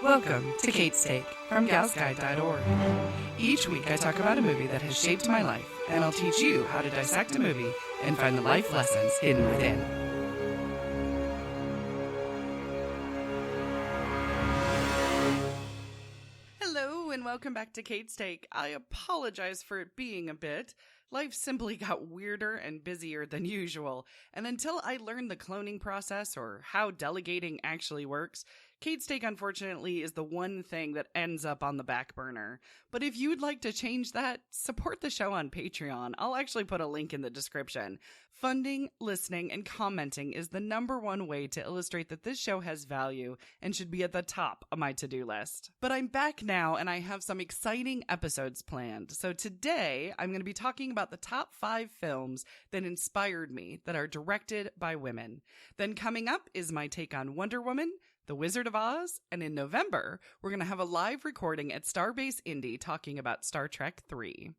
Welcome to Kate's Take from galsguide.org. Each week I talk about a movie that has shaped my life, and I'll teach you how to dissect a movie and find the life lessons hidden within. Hello and welcome back to Kate's Take. I apologize for it being a bit. Life simply got weirder and busier than usual, and until I learned the cloning process or how delegating actually works, Kate's Take, unfortunately, is the one thing that ends up on the back burner. But if you'd like to change that, support the show on Patreon. I'll actually put a link in the description. Funding, listening, and commenting is the #1 way to illustrate that this show has value and should be at the top of my to-do list. But I'm back now, and I have some exciting episodes planned. So today, I'm going to be talking about the top 5 films that inspired me that are directed by women. Then coming up is my take on Wonder Woman, The Wizard of Oz, and in November, we're going to have a live recording at Starbase Indy talking about Star Trek 3.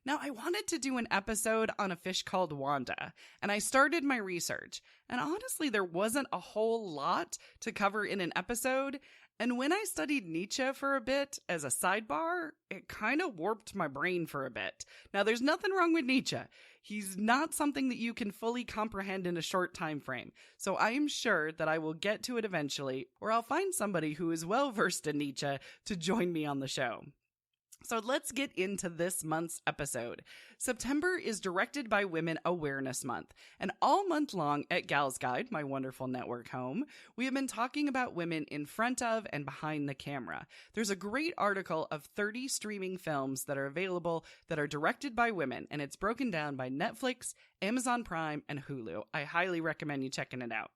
Now, I wanted to do an episode on A Fish Called Wanda, and I started my research, and honestly, there wasn't a whole lot to cover in an episode, and when I studied Nietzsche for a bit as a sidebar, it kind of warped my brain for a bit. Now, there's nothing wrong with Nietzsche. He's not something that you can fully comprehend in a short time frame, so I am sure that I will get to it eventually, or I'll find somebody who is well versed in Nietzsche to join me on the show. So let's get into this month's episode. September is Directed by Women Awareness Month, and all month long at Gals Guide, my wonderful network home, we have been talking about women in front of and behind the camera. There's a great article of 30 streaming films that are available that are directed by women, and it's broken down by Netflix, Amazon Prime, and Hulu. I highly recommend you checking it out.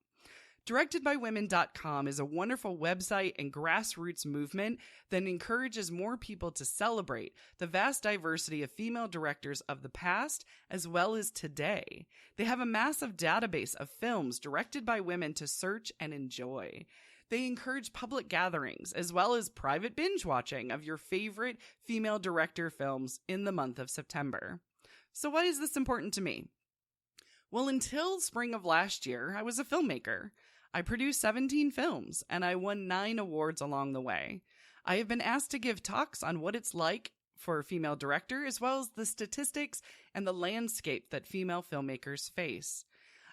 DirectedByWomen.com is a wonderful website and grassroots movement that encourages more people to celebrate the vast diversity of female directors of the past as well as today. They have a massive database of films directed by women to search and enjoy. They encourage public gatherings as well as private binge watching of your favorite female director films in the month of September. So why is this important to me? Well, until spring of last year, I was a filmmaker. I produced 17 films, and I won 9 awards along the way. I have been asked to give talks on what it's like for a female director, as well as the statistics and the landscape that female filmmakers face.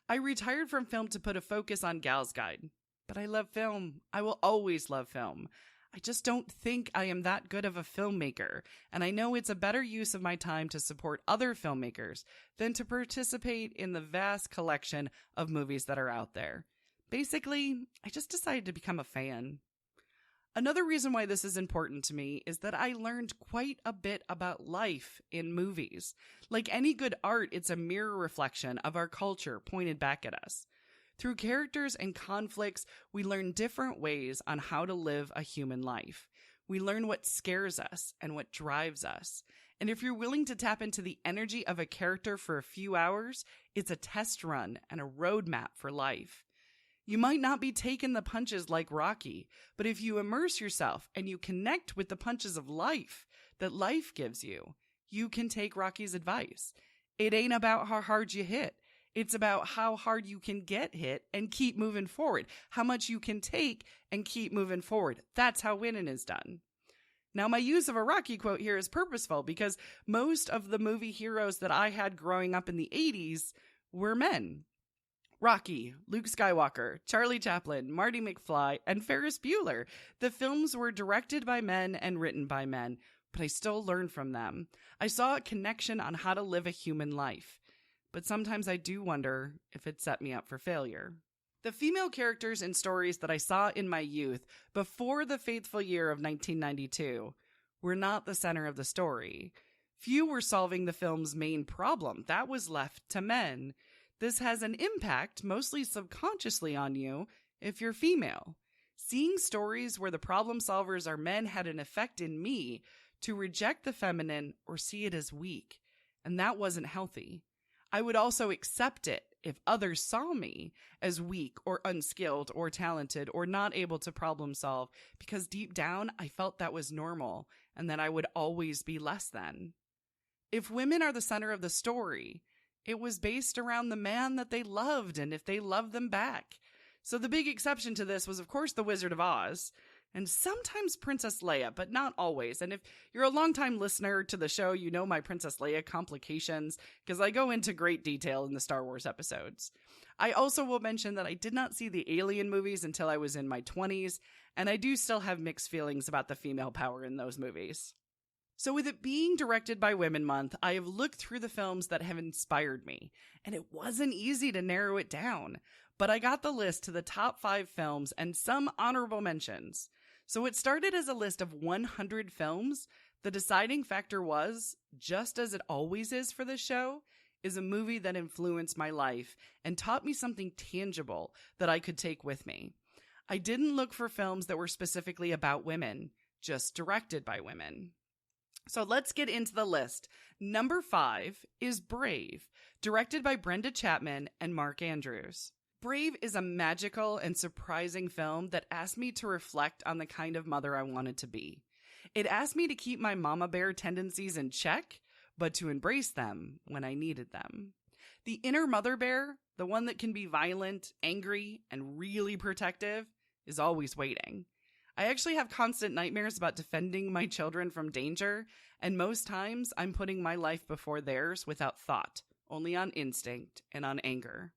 I retired from film to put a focus on Gals Guide, but I love film. I will always love film. I just don't think I am that good of a filmmaker, and I know it's a better use of my time to support other filmmakers than to participate in the vast collection of movies that are out there. Basically, I just decided to become a fan. Another reason why this is important to me is that I learned quite a bit about life in movies. Like any good art, it's a mirror reflection of our culture pointed back at us. Through characters and conflicts, we learn different ways on how to live a human life. We learn what scares us and what drives us. And if you're willing to tap into the energy of a character for a few hours, it's a test run and a roadmap for life. You might not be taking the punches like Rocky, but if you immerse yourself and you connect with the punches of life that life gives you, you can take Rocky's advice. It ain't about how hard you hit. It's about how hard you can get hit and keep moving forward. How much you can take and keep moving forward. That's how winning is done. Now, my use of a Rocky quote here is purposeful because most of the movie heroes that I had growing up in the 80s were men. Rocky, Luke Skywalker, Charlie Chaplin, Marty McFly, and Ferris Bueller. The films were directed by men and written by men, but I still learned from them. I saw a connection on how to live a human life, but sometimes I do wonder if it set me up for failure. The female characters and stories that I saw in my youth before the fateful year of 1992 were not the center of the story. Few were solving the film's main problem. That was left to men. This has an impact, mostly subconsciously, on you if you're female. Seeing stories where the problem solvers are men had an effect in me to reject the feminine or see it as weak, and that wasn't healthy. I would also accept it if others saw me as weak or unskilled or talented or not able to problem solve, because deep down I felt that was normal and that I would always be less than. If women are the center of the story, it was based around the man that they loved and if they loved them back. So the big exception to this was, of course, The Wizard of Oz. and sometimes Princess Leia, but not always. And if you're a longtime listener to the show, you know my Princess Leia complications, because I go into great detail in the Star Wars episodes. I also will mention that I did not see the Alien movies until I was in my 20s, and I do still have mixed feelings about the female power in those movies. So with it being directed by Women Month, I have looked through the films that have inspired me, and it wasn't easy to narrow it down, but I got the list to the top 5 films and some honorable mentions. So it started as a list of 100 films. The deciding factor was, just as it always is for this show, is a movie that influenced my life and taught me something tangible that I could take with me. I didn't look for films that were specifically about women, just directed by women. So let's get into the list. Number 5 is Brave, directed by Brenda Chapman and Mark Andrews. Brave is a magical and surprising film that asked me to reflect on the kind of mother I wanted to be. It asked me to keep my mama bear tendencies in check, but to embrace them when I needed them. The inner mother bear, the one that can be violent, angry, and really protective, is always waiting. I actually have constant nightmares about defending my children from danger, and most times I'm putting my life before theirs without thought, only on instinct and on anger.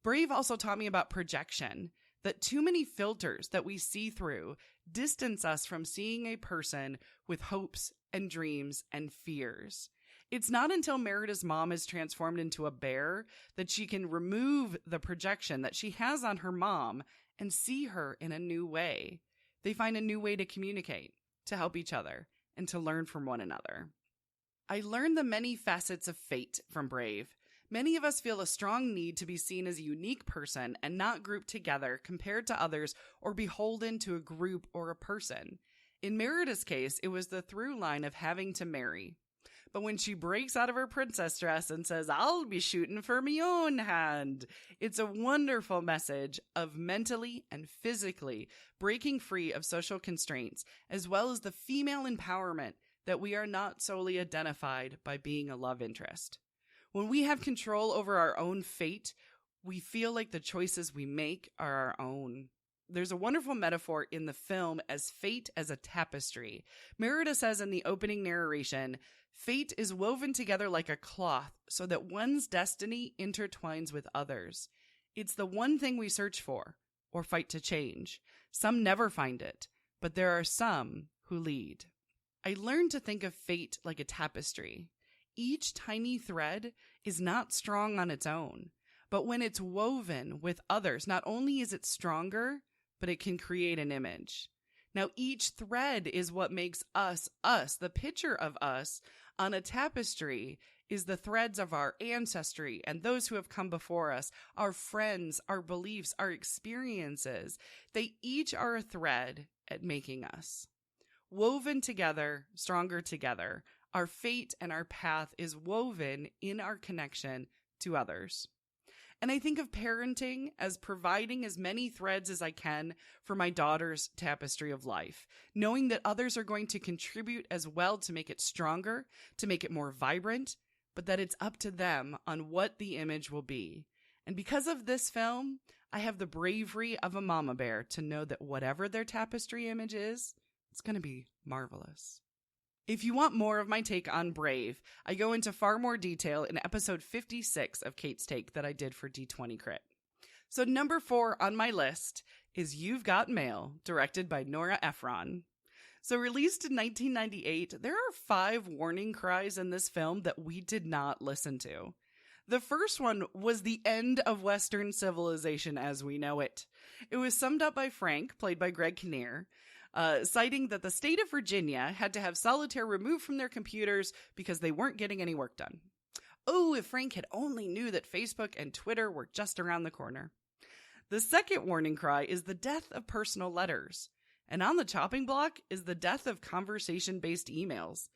Brave also taught me about projection, that too many filters that we see through distance us from seeing a person with hopes and dreams and fears. It's not until Merida's mom is transformed into a bear that she can remove the projection that she has on her mom and see her in a new way. They find a new way to communicate, to help each other, and to learn from one another. I learned the many facets of fate from Brave. Many of us feel a strong need to be seen as a unique person and not grouped together compared to others or beholden to a group or a person. In Merida's case, it was the through line of having to marry. But when she breaks out of her princess dress and says, "I'll be shooting for me own hand," it's a wonderful message of mentally and physically breaking free of social constraints, as well as the female empowerment that we are not solely identified by being a love interest. When we have control over our own fate, we feel like the choices we make are our own. There's a wonderful metaphor in the film as fate as a tapestry. Merida says in the opening narration, "Fate is woven together like a cloth so that one's destiny intertwines with others. It's the one thing we search for or fight to change. Some never find it, but there are some who lead." I learned to think of fate like a tapestry. Each tiny thread is not strong on its own, but when it's woven with others, not only is it stronger, but it can create an image. Now, each thread is what makes us, us. The picture of us on a tapestry is the threads of our ancestry and those who have come before us, our friends, our beliefs, our experiences. They each are a thread at making us. Woven together, stronger together. Our fate and our path is woven in our connection to others. And I think of parenting as providing as many threads as I can for my daughter's tapestry of life, knowing that others are going to contribute as well to make it stronger, to make it more vibrant, but that it's up to them on what the image will be. And because of this film, I have the bravery of a mama bear to know that whatever their tapestry image is, it's going to be marvelous. If you want more of my take on Brave, I go into far more detail in episode 56 of Kate's Take that I did for D20 Crit. So number 4 on my list is You've Got Mail, directed by Nora Ephron. So released in 1998, there are 5 warning cries in this film that we did not listen to. The first one was the end of Western civilization as we know it. It was summed up by Frank, played by Greg Kinnear, citing that the state of Virginia had to have solitaire removed from their computers because they weren't getting any work done. Oh, if Frank had only knew that Facebook and Twitter were just around the corner. The second warning cry is the death of personal letters. And on the chopping block is the death of conversation-based emails.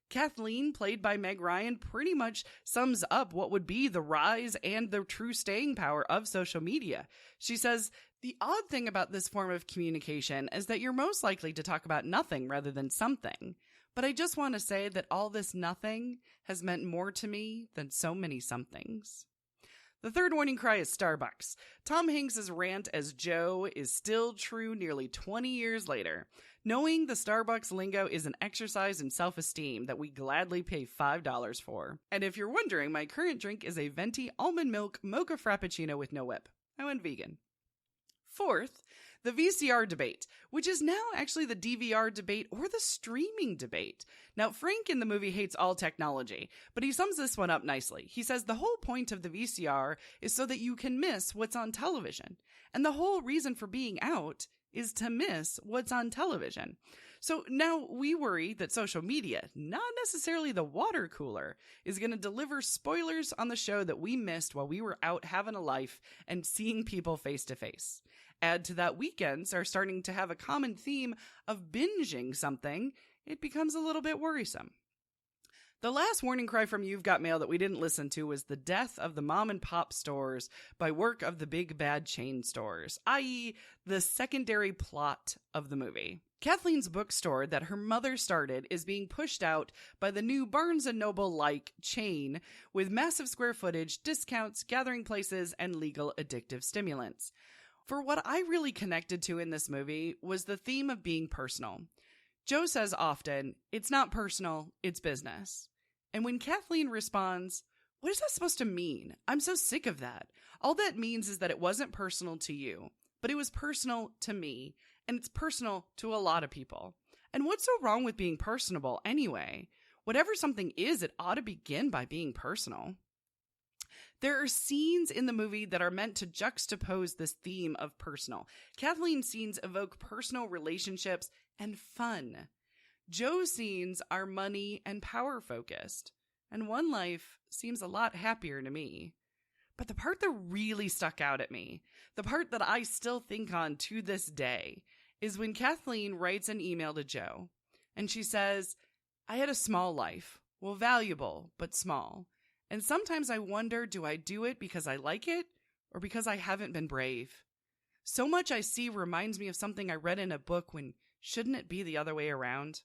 Kathleen, played by Meg Ryan, pretty much sums up what would be the rise and the true staying power of social media. She says, "The odd thing about this form of communication is that you're most likely to talk about nothing rather than something. But I just want to say that all this nothing has meant more to me than so many somethings." The third warning cry is Starbucks. Tom Hanks' rant as Joe is still true nearly 20 years later. Knowing the Starbucks lingo is an exercise in self-esteem that we gladly pay $5 for. And if you're wondering, my current drink is a venti almond milk mocha frappuccino with no whip. I went vegan. Fourth, the VCR debate, which is now actually the DVR debate or the streaming debate. Now, Frank in the movie hates all technology, but he sums this one up nicely. He says the whole point of the VCR is so that you can miss what's on television. And the whole reason for being out is to miss what's on television. So now we worry that social media, not necessarily the water cooler, is going to deliver spoilers on the show that we missed while we were out having a life and seeing people face to face. Add to that, weekends are starting to have a common theme of binging something. It becomes a little bit worrisome. The last warning cry from You've Got Mail that we didn't listen to was the death of the mom and pop stores by work of the big bad chain stores, i.e. the secondary plot of the movie. Kathleen's bookstore that her mother started is being pushed out by the new Barnes & Noble-like chain with massive square footage, discounts, gathering places, and legal addictive stimulants. For what I really connected to in this movie was the theme of being personal. Joe says often, it's not personal, it's business. And when Kathleen responds, what is that supposed to mean? I'm so sick of that. All that means is that it wasn't personal to you, but it was personal to me, and it's personal to a lot of people. And what's so wrong with being personable anyway? Whatever something is, it ought to begin by being personal. There are scenes in the movie that are meant to juxtapose this theme of personal. Kathleen's scenes evoke personal relationships and fun. Joe's scenes are money and power focused. And one life seems a lot happier to me. But the part that really stuck out at me, the part that I still think on to this day, is when Kathleen writes an email to Joe. And she says, I had a small life. Well, valuable, but small. And sometimes I wonder, do I do it because I like it or because I haven't been brave? So much I see reminds me of something I read in a book when shouldn't it be the other way around?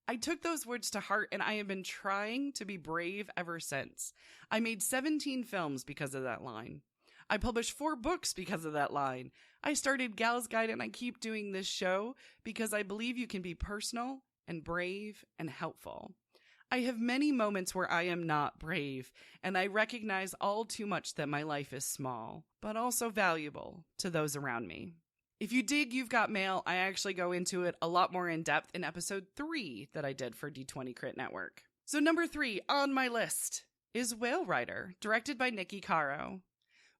I took those words to heart and I have been trying to be brave ever since. I made 17 films because of that line. I published 4 books because of that line. I started Gal's Guide and I keep doing this show because I believe you can be personal and brave and helpful. I have many moments where I am not brave, and I recognize all too much that my life is small, but also valuable to those around me. If you dig You've Got Mail, I actually go into it a lot more in depth in episode 3 that I did for D20 Crit Network. So number 3 on my list is Whale Rider, directed by Nikki Caro.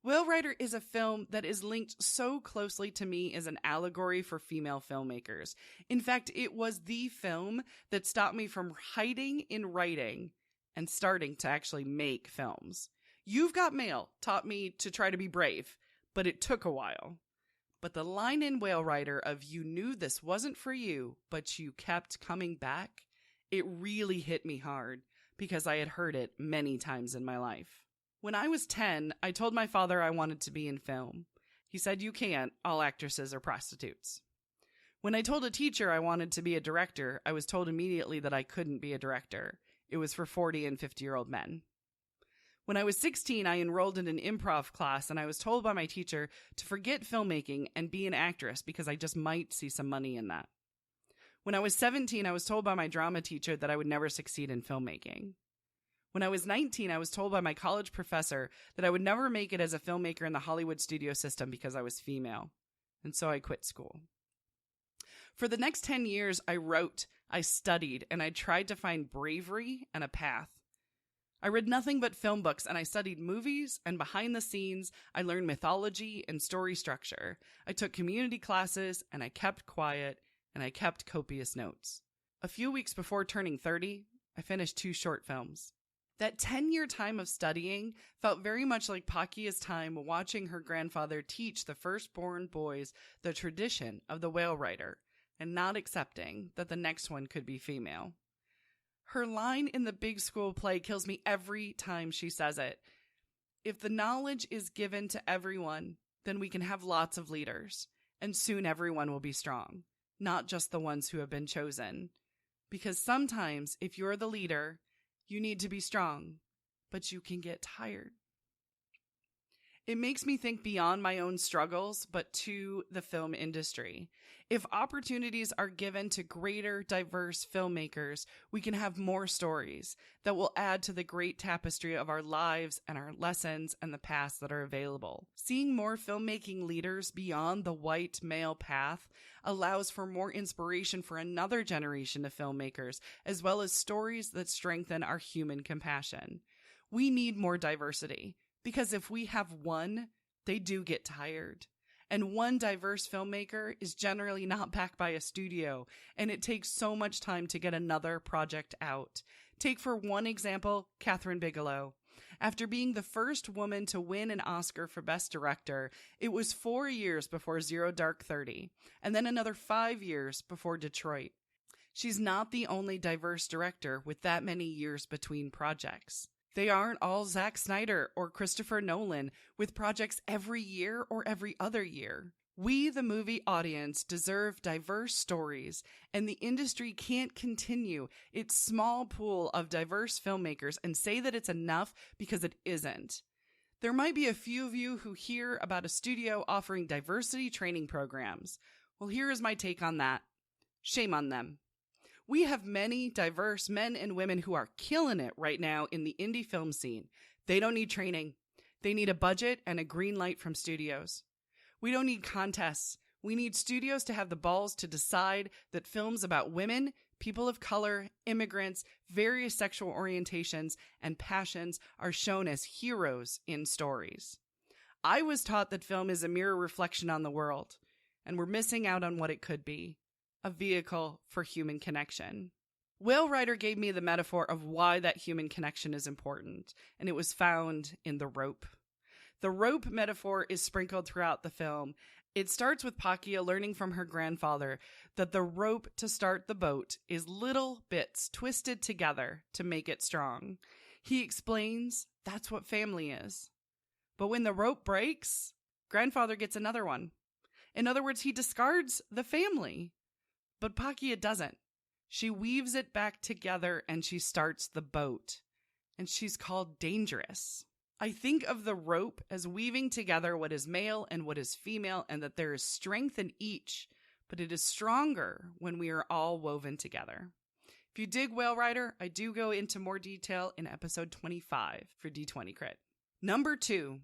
Whale Rider is a film that is linked so closely to me as an allegory for female filmmakers. In fact, it was the film that stopped me from hiding in writing and starting to actually make films. You've Got Mail taught me to try to be brave, but it took a while. But the line in Whale Rider of you knew this wasn't for you, but you kept coming back, it really hit me hard because I had heard it many times in my life. When I was 10, I told my father I wanted to be in film. He said, you can't, all actresses are prostitutes. When I told a teacher I wanted to be a director, I was told immediately that I couldn't be a director. It was for 40 and 50-year-old men. When I was 16, I enrolled in an improv class and I was told by my teacher to forget filmmaking and be an actress because I just might see some money in that. When I was 17, I was told by my drama teacher that I would never succeed in filmmaking. When I was 19, I was told by my college professor that I would never make it as a filmmaker in the Hollywood studio system because I was female. And so I quit school. For the next 10 years, I wrote, I studied, and I tried to find bravery and a path. I read nothing but film books, and I studied movies, and behind the scenes, I learned mythology and story structure. I took community classes, and I kept quiet, and I kept copious notes. A few weeks before turning 30, I finished 2 short films. That 10-year time of studying felt very much like Pakia's time watching her grandfather teach the firstborn boys the tradition of the whale rider and not accepting that the next one could be female. Her line in the big school play kills me every time she says it. If the knowledge is given to everyone, then we can have lots of leaders, and soon everyone will be strong, not just the ones who have been chosen. Because sometimes, if you're the leader, you need to be strong, but you can get tired. It makes me think beyond my own struggles, but to the film industry. If opportunities are given to greater, diverse filmmakers, we can have more stories that will add to the great tapestry of our lives and our lessons and the past that are available. Seeing more filmmaking leaders beyond the white male path allows for more inspiration for another generation of filmmakers, as well as stories that strengthen our human compassion. We need more diversity. Because if we have one, they do get tired. And one diverse filmmaker is generally not backed by a studio, and it takes so much time to get another project out. Take for one example, Kathryn Bigelow. After being the first woman to win an Oscar for Best Director, it was 4 years before Zero Dark 30, and then another 5 years before Detroit. She's not the only diverse director with that many years between projects. They aren't all Zack Snyder or Christopher Nolan with projects every year or every other year. We, the movie audience, deserve diverse stories, and the industry can't continue its small pool of diverse filmmakers and say that it's enough because it isn't. There might be a few of you who hear about a studio offering diversity training programs. Well, here is my take on that. Shame on them. We have many diverse men and women who are killing it right now in the indie film scene. They don't need training. They need a budget and a green light from studios. We don't need contests. We need studios to have the balls to decide that films about women, people of color, immigrants, various sexual orientations, and passions are shown as heroes in stories. I was taught that film is a mirror reflection on the world, and we're missing out on what it could be. A vehicle for human connection. Will Ryder gave me the metaphor of why that human connection is important, and it was found in the rope. The rope metaphor is sprinkled throughout the film. It starts with Pakia learning from her grandfather that the rope to start the boat is little bits twisted together to make it strong. He explains that's what family is. But when the rope breaks, grandfather gets another one. In other words, he discards the family. But Pakia doesn't. She weaves it back together and she starts the boat. And she's called Dangerous. I think of the rope as weaving together what is male and what is female, and that there is strength in each, but it is stronger when we are all woven together. If you dig Whale Rider, I do go into more detail in episode 25 for D20 Crit. Number 2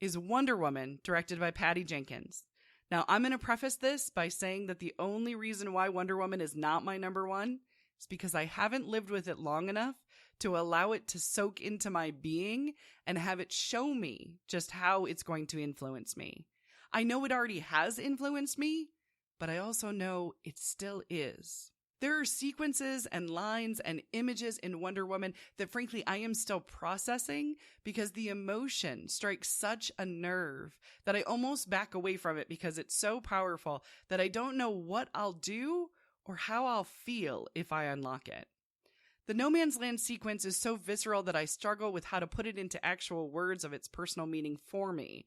is Wonder Woman, directed by Patty Jenkins. Now, I'm going to preface this by saying that the only reason why Wonder Woman is not my number 1 is because I haven't lived with it long enough to allow it to soak into my being and have it show me just how it's going to influence me. I know it already has influenced me, but I also know it still is. There are sequences and lines and images in Wonder Woman that frankly I am still processing because the emotion strikes such a nerve that I almost back away from it because it's so powerful that I don't know what I'll do or how I'll feel if I unlock it. The No Man's Land sequence is so visceral that I struggle with how to put it into actual words of its personal meaning for me.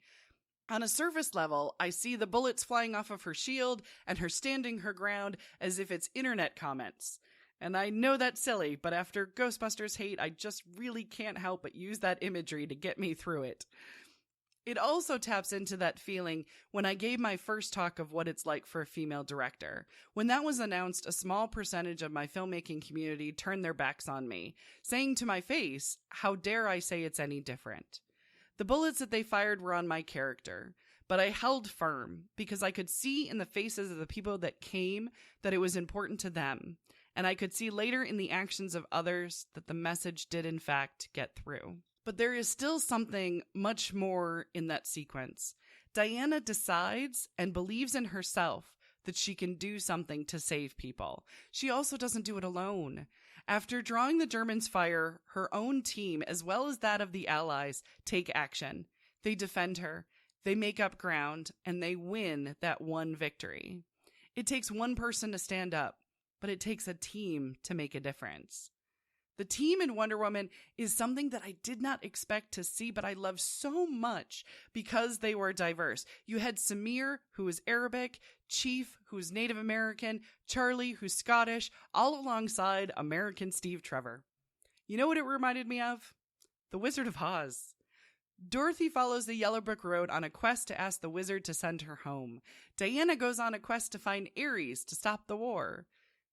On a surface level, I see the bullets flying off of her shield and her standing her ground as if it's internet comments. And I know that's silly, but after Ghostbusters hate, I just really can't help but use that imagery to get me through it. It also taps into that feeling when I gave my first talk of what it's like for a female director. When that was announced, a small percentage of my filmmaking community turned their backs on me, saying to my face, how dare I say it's any different? The bullets that they fired were on my character, but I held firm because I could see in the faces of the people that came that it was important to them, and I could see later in the actions of others that the message did in fact get through. But there is still something much more in that sequence. Diana decides and believes in herself that she can do something to save people. She also doesn't do it alone. After drawing the Germans' fire, her own team, as well as that of the Allies, take action. They defend her, they make up ground, and they win that one victory. It takes one person to stand up, but it takes a team to make a difference. The team in Wonder Woman is something that I did not expect to see, but I love so much because they were diverse. You had Samir, who is Arabic, Chief, who's Native American, Charlie, who's Scottish, all alongside American Steve Trevor. You know what it reminded me of? The Wizard of Oz. Dorothy follows the Yellow Brick Road on a quest to ask the wizard to send her home. Diana goes on a quest to find Ares to stop the war.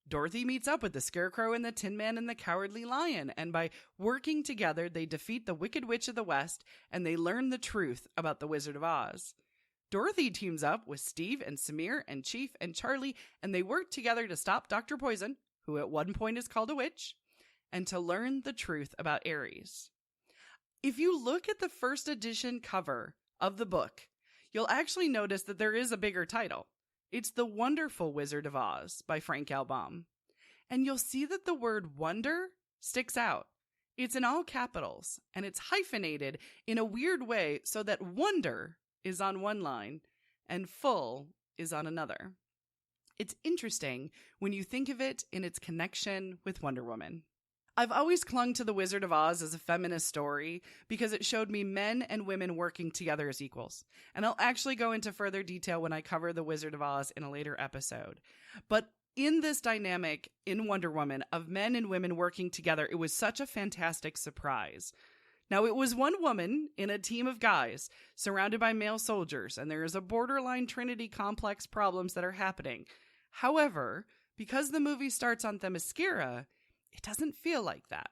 Dorothy meets up with the Scarecrow and the Tin Man and the Cowardly Lion, and by working together, they defeat the Wicked Witch of the West, and they learn the truth about the Wizard of Oz. Dorothy teams up with Steve and Samir and Chief and Charlie, and they work together to stop Dr. Poison, who at one point is called a witch, and to learn the truth about Ares. If you look at the first edition cover of the book, you'll actually notice that there is a bigger title. It's The Wonderful Wizard of Oz by Frank L. Baum. And you'll see that the word wonder sticks out. It's in all capitals, and it's hyphenated in a weird way so that wonder is on one line and full is on another. It's interesting when you think of it in its connection with Wonder Woman. I've always clung to The Wizard of Oz as a feminist story because it showed me men and women working together as equals. And I'll actually go into further detail when I cover The Wizard of Oz in a later episode. But in this dynamic in Wonder Woman of men and women working together, it was such a fantastic surprise. Now, it was one woman in a team of guys surrounded by male soldiers, and there is a borderline Trinity complex problems that are happening. However, because the movie starts on Themyscira, it doesn't feel like that.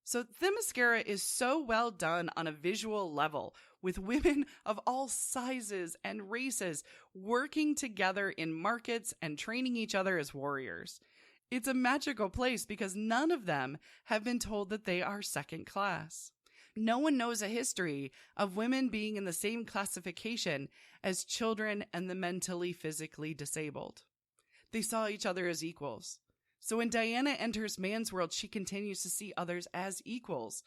So Themyscira is so well done on a visual level, with women of all sizes and races working together in markets and training each other as warriors. It's a magical place because none of them have been told that they are second class. No one knows a history of women being in the same classification as children and the mentally, physically disabled. They saw each other as equals. So when Diana enters man's world, she continues to see others as equals.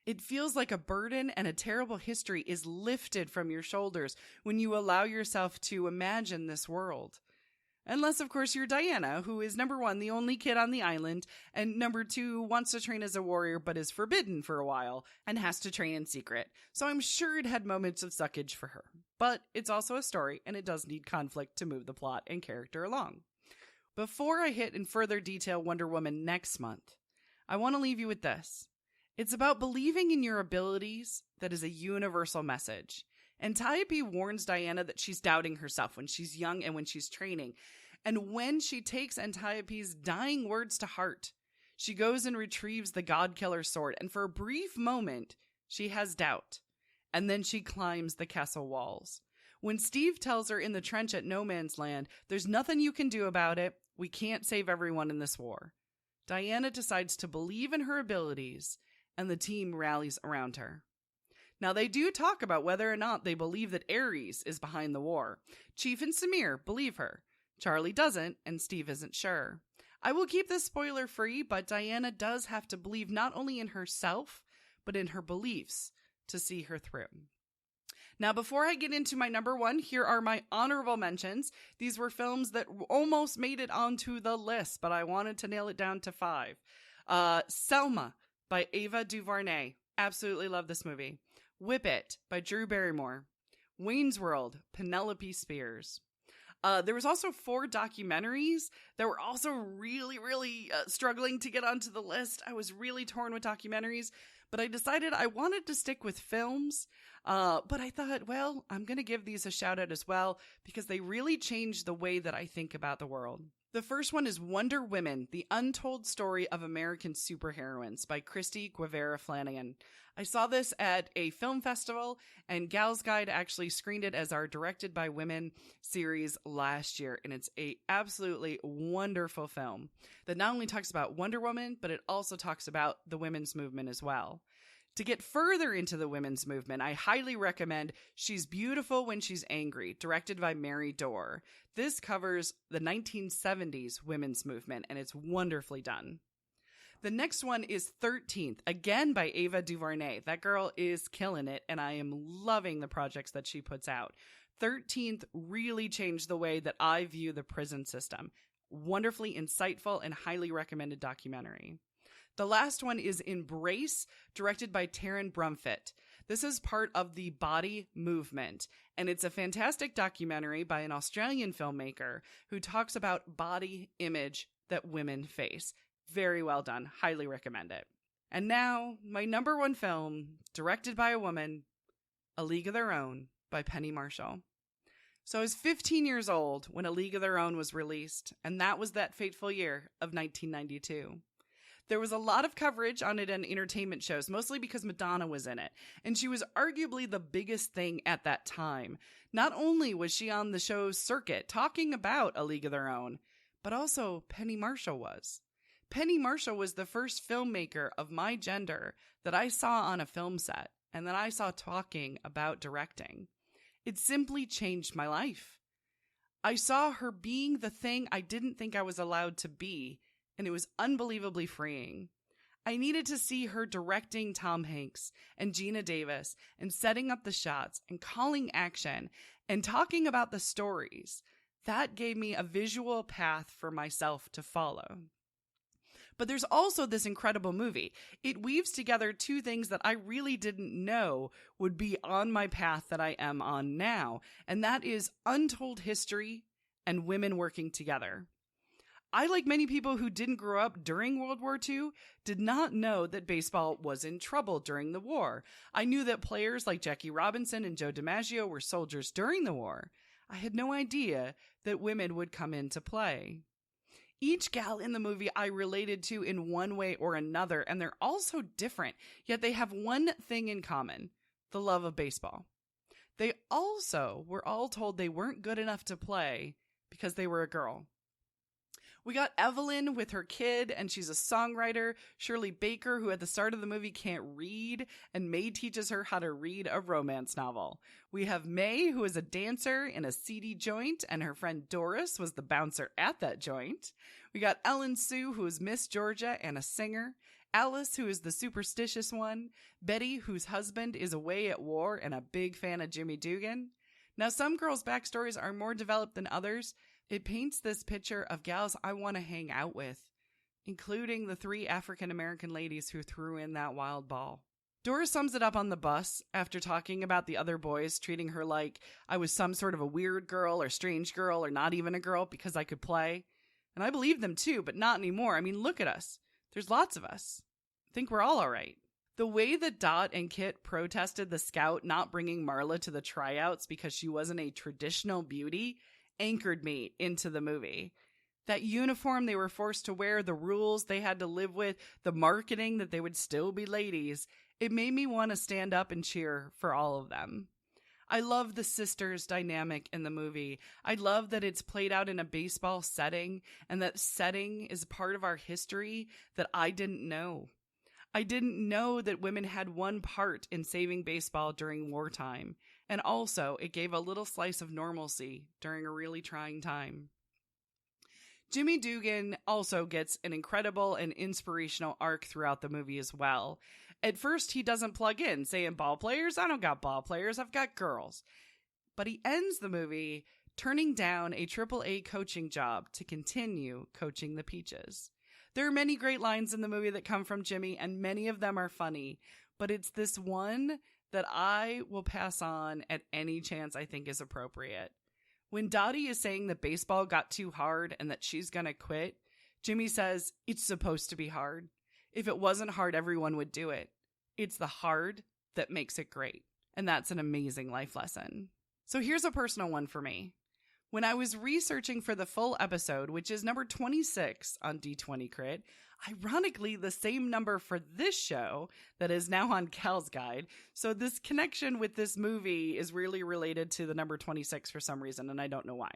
It feels like a burden and a terrible history is lifted from your shoulders when you allow yourself to imagine this world. Unless, of course, you're Diana, who is, number one, the only kid on the island, and number two, wants to train as a warrior but is forbidden for a while and has to train in secret. So I'm sure it had moments of suckage for her. But it's also a story, and it does need conflict to move the plot and character along. Before I hit in further detail Wonder Woman next month, I want to leave you with this. It's about believing in your abilities that is a universal message. Antiope warns Diana that she's doubting herself when she's young and when she's training. And when she takes Antiope's dying words to heart, she goes and retrieves the God-Killer sword. And for a brief moment, she has doubt. And then she climbs the castle walls. When Steve tells her in the trench at No Man's Land, there's nothing you can do about it. We can't save everyone in this war. Diana decides to believe in her abilities, and the team rallies around her. Now, they do talk about whether or not they believe that Ares is behind the war. Chief and Samir believe her. Charlie doesn't, and Steve isn't sure. I will keep this spoiler-free, but Diana does have to believe not only in herself, but in her beliefs to see her through. Now, before I get into my number one, here are my honorable mentions. These were films that almost made it onto the list, but I wanted to nail it down to 5. Selma by Ava DuVernay. Absolutely love this movie. Whip It by Drew Barrymore. Wayne's World, Penelope Spears. There was also 4 documentaries that were also really struggling to get onto the list. I was really torn with documentaries, but I decided I wanted to stick with films. But I thought, well, I'm going to give these a shout out as well because they really changed the way that I think about the world. The first one is Wonder Women, The Untold Story of American Superheroines by Christy Guevara Flanagan. I saw this at a film festival, and Gal's Guide actually screened it as our Directed by Women series last year, and it's a absolutely wonderful film that not only talks about Wonder Woman, but it also talks about the women's movement as well. To get further into the women's movement, I highly recommend She's Beautiful When She's Angry, directed by Mary Dorr. This covers the 1970s women's movement, and it's wonderfully done. The next one is 13th, again by Ava DuVernay. That girl is killing it, and I am loving the projects that she puts out. 13th really changed the way that I view the prison system. Wonderfully insightful and highly recommended documentary. The last one is Embrace, directed by Taryn Brumfitt. This is part of the Body Movement, and it's a fantastic documentary by an Australian filmmaker who talks about body image that women face. Very well done. Highly recommend it. And now, my number one film, directed by a woman, A League of Their Own by Penny Marshall. So I was 15 years old when A League of Their Own was released, and that was that fateful year of 1992. There was a lot of coverage on it in entertainment shows, mostly because Madonna was in it, and she was arguably the biggest thing at that time. Not only was she on the show's circuit talking about A League of Their Own, but also Penny Marshall was. Penny Marshall was the first filmmaker of my gender that I saw on a film set and that I saw talking about directing. It simply changed my life. I saw her being the thing I didn't think I was allowed to be, and it was unbelievably freeing. I needed to see her directing Tom Hanks and Gina Davis and setting up the shots and calling action and talking about the stories. That gave me a visual path for myself to follow. But there's also this incredible movie. It weaves together two things that I really didn't know would be on my path that I am on now, and that is Untold History and women working together. I, like many people who didn't grow up during World War II, did not know that baseball was in trouble during the war. I knew that players like Jackie Robinson and Joe DiMaggio were soldiers during the war. I had no idea that women would come into play. Each gal in the movie I related to in one way or another, and they're all so different, yet they have one thing in common: the love of baseball. They also were all told they weren't good enough to play because they were a girl. We got Evelyn with her kid, and she's a songwriter. Shirley Baker, who at the start of the movie can't read, and May teaches her how to read a romance novel. We have May, who is a dancer in a seedy joint, and her friend Doris was the bouncer at that joint. We got Ellen Sue, who is Miss Georgia and a singer. Alice, who is the superstitious one. Betty, whose husband is away at war and a big fan of Jimmy Dugan. Now, some girls' backstories are more developed than others. It paints this picture of gals I want to hang out with, including the 3 African-American ladies who threw in that wild ball. Doris sums it up on the bus after talking about the other boys treating her like I was some sort of a weird girl or strange girl or not even a girl because I could play. And I believed them too, but not anymore. I mean, look at us. There's lots of us. I think we're all right. The way that Dot and Kit protested the scout not bringing Marla to the tryouts because she wasn't a traditional beauty anchored me into the movie. That uniform they were forced to wear, the rules they had to live with, the marketing that they would still be ladies, it made me want to stand up and cheer for all of them. I love the sisters dynamic in the movie. I love that it's played out in a baseball setting, and that setting is part of our history that I didn't know. I didn't know that women had one part in saving baseball during wartime. And also, it gave a little slice of normalcy during a really trying time. Jimmy Dugan also gets an incredible and inspirational arc throughout the movie as well. At first, he doesn't plug in, saying, ball players? I don't got ball players, I've got girls. But he ends the movie turning down a AAA coaching job to continue coaching the Peaches. There are many great lines in the movie that come from Jimmy, and many of them are funny, but it's this one that I will pass on at any chance I think is appropriate. When Dottie is saying that baseball got too hard and that she's gonna quit, Jimmy says, it's supposed to be hard. If it wasn't hard, everyone would do it. It's the hard that makes it great. And that's an amazing life lesson. So here's a personal one for me. When I was researching for the full episode, which is number 26 on D20 Crit, ironically the same number for this show that is now on Cal's Guide, so this connection with this movie is really related to the number 26 for some reason, and I don't know why.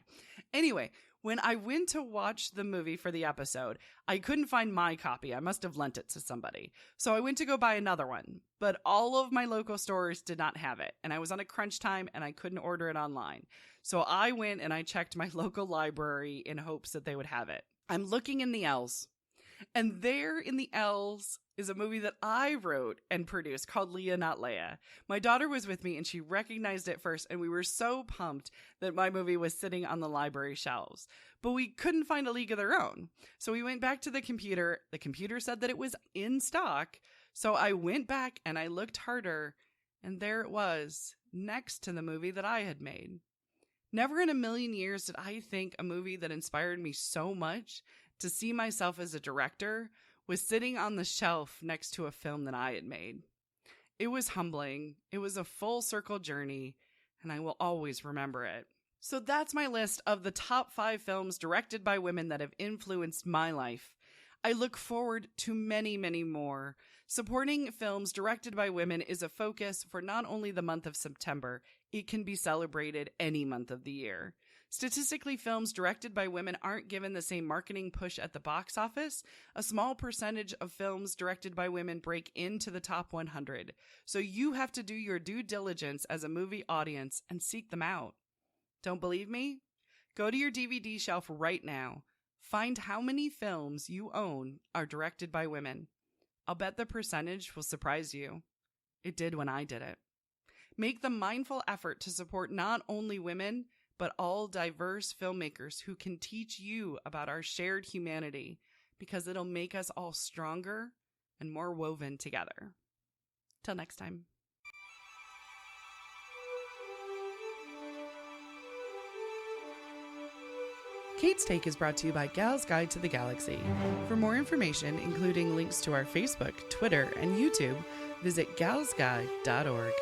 Anyway, when I went to watch the movie for the episode, I couldn't find my copy. I must have lent it to somebody. So I went to go buy another one, but all of my local stores did not have it, and I was on a crunch time and I couldn't order it online. So I went and I checked my local library in hopes that they would have it. I'm looking in the L's, and there in the L's is a movie that I wrote and produced called Leah Not Leia. My daughter was with me and she recognized it first, and we were so pumped that my movie was sitting on the library shelves. But we couldn't find A League of Their Own. So we went back to the computer. The computer said that it was in stock. So I went back and I looked harder, and there it was, next to the movie that I had made. Never in a million years did I think a movie that inspired me so much to see myself as a director was sitting on the shelf next to a film that I had made. It was humbling. It was a full circle journey, and I will always remember it. So that's my list of the top 5 films directed by women that have influenced my life. I look forward to many, many more. Supporting films directed by women is a focus for not only the month of September, it can be celebrated any month of the year. Statistically, films directed by women aren't given the same marketing push at the box office. A small percentage of films directed by women break into the top 100. So you have to do your due diligence as a movie audience and seek them out. Don't believe me? Go to your DVD shelf right now. Find how many films you own are directed by women. I'll bet the percentage will surprise you. It did when I did it. Make the mindful effort to support not only women, but all diverse filmmakers who can teach you about our shared humanity, because it'll make us all stronger and more woven together. Till next time. Kate's Take is brought to you by Gal's Guide to the Galaxy. For more information, including links to our Facebook, Twitter, and YouTube, visit galsguide.org.